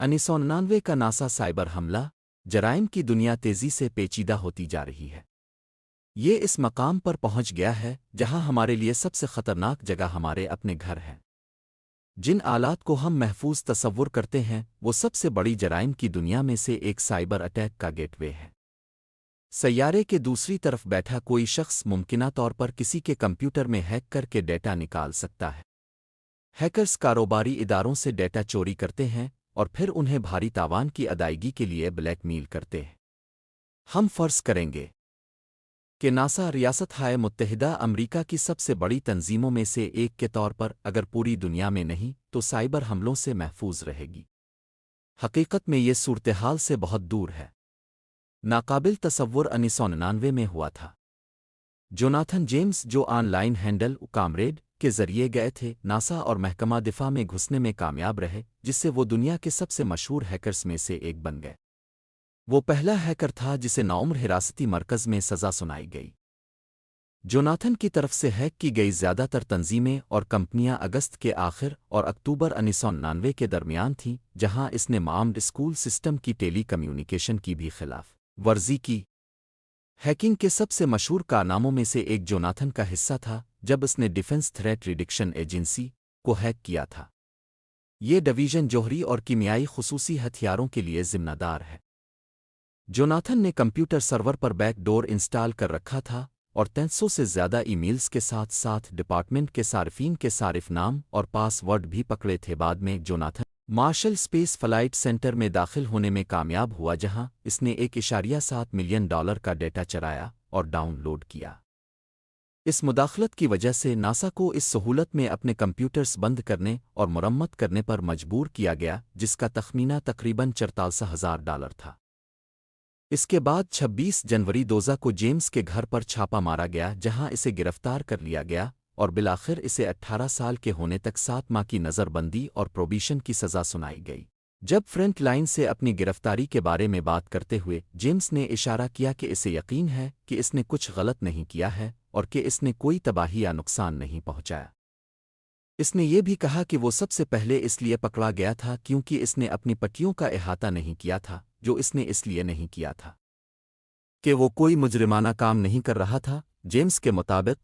1999 का NASA cyber हमला। जराइम की दुनिया तेजी से पेचीदा होती जा रही है। ये इस मकाम पर पहुंच गया है जहां हमारे लिए सबसे खतरनाक जगह हमारे अपने घर है। जिन आलात को हम महफूज तसव्वुर करते हैं वो सबसे बड़ी जराइम की दुनिया में से एक साइबर अटैक का गेटवे है। सैयारे के दूसरी तरफ बैठा कोई शख्स मुमकिना तौर पर किसी के कंप्यूटर में हैक करके डेटा निकाल सकता है। हैकर्स कारोबारी इदारों से डेटा चोरी करते हैं और फिर उन्हें भारी तावान की अदायगी के लिए ब्लैकमेल करते हैं। हम फर्ज करेंगे कि नासा रियासत-हाए मुत्तहिदा अमरीका की सबसे बड़ी तंजीमों में से एक के तौर पर अगर पूरी दुनिया में नहीं तो साइबर हमलों से महफूज रहेगी। हकीकत में ये सूरत-हाल से बहुत दूर है। नाकाबिल तसव्वुर 1999 में हुआ था। जोनाथन जेम्स जो ऑनलाइन हैंडल कामरेड के जरिए गए थे नासा और महकमा दिफा में घुसने में कामयाब रहे, जिससे वो दुनिया के सबसे मशहूर हैकर्स में से एक बन गए। वो पहला हैकर था जिसे नाउम्र हिरासती मरकज़ में सज़ा सुनाई गई। जोनाथन की तरफ से हैक की गई ज़्यादातर तंजीमें और कंपनियां अगस्त के आखिर और अक्टूबर 1999 के दरमियान थीं, जहां इसने आर्म्ड स्कूल सिस्टम की टेली कम्युनिकेशन की भी खिलाफ वर्जी की। हैकिंग के सबसे मशहूर कारनामों में से एक जोनाथन का हिस्सा था जब उसने डिफेंस थ्रेट रिडक्शन एजेंसी को हैक किया था। ये डिवीजन जौहरी और कीमियाई खुसूसी हथियारों के लिए जिम्मेदार है। जोनाथन ने कंप्यूटर सर्वर पर बैकडोर इंस्टॉल कर रखा था और 300 से ज़्यादा ईमेल्स के साथ साथ डिपार्टमेंट के सार्फिन के सारिफ नाम और पासवर्ड भी पकड़े थे। बाद में Jonathan Marshall space flight center में दाखिल होने में कामयाब हुआ, जहां इसने $1.7 मिलियन का डेटा चराया और डाउनलोड किया। इस मुदाखलत की वजह से नासा को इस सहूलत में अपने कंप्यूटर्स बंद करने और मुरम्मत करने पर मजबूर किया गया, जिसका तखमीना तकरीबन $44,000 था। इसके बाद 26 जनवरी 2000 को जेम्स के घर पर छापा मारा गया, जहां इसे गिरफ्तार कर लिया गया और बिलाखिर इसे 18 साल के होने तक 7 माह की नज़रबंदी और प्रोबिशन की सज़ा सुनाई गई। जब फ्रंट लाइन से अपनी गिरफ्तारी के बारे में बात करते हुए जेम्स ने इशारा किया कि इसे यकीन है कि इसने कुछ गलत नहीं किया है और कि इसने कोई तबाही या नुकसान नहीं पहुंचाया। इसने ये भी कहा कि वो सबसे पहले इसलिए पकड़ा गया था क्योंकि इसने अपनी पट्टियों का अहाता नहीं किया था, जो इसने इसलिए नहीं किया था कि वो कोई मुजरिमाना काम नहीं कर रहा था, जेम्स के मुताबिक,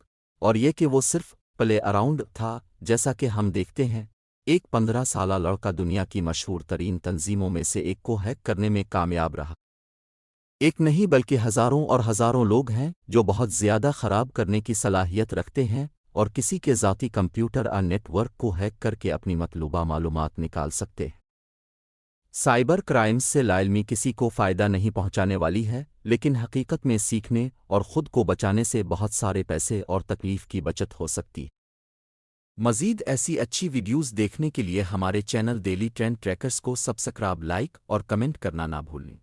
और ये कि वो सिर्फ प्ले अराउंड था। जैसा कि हम देखते हैं, एक 15 साला लड़का दुनिया की मशहूर तरीन तंजीमों में से एक को हैक करने में कामयाब रहा। एक नहीं बल्कि हज़ारों और हज़ारों लोग हैं जो बहुत ज़्यादा ख़राब करने की सलाहियत रखते हैं और किसी के ज़ाती कंप्यूटर और नेटवर्क को हैक करके अपनी मतलूबा मालूमात निकाल सकते हैं। साइबर क्राइम्स से लाइल्मी किसी को फ़ायदा नहीं पहुंचाने वाली है, लेकिन हकीकत में सीखने और ख़ुद को बचाने से बहुत सारे पैसे और तकलीफ़ की बचत हो सकती है। मज़ीद ऐसी अच्छी वीडियोज़ देखने के लिए हमारे चैनल डेली ट्रेंड ट्रैकर्स को सब्सक्राइब, लाइक और कमेंट करना ना भूलें।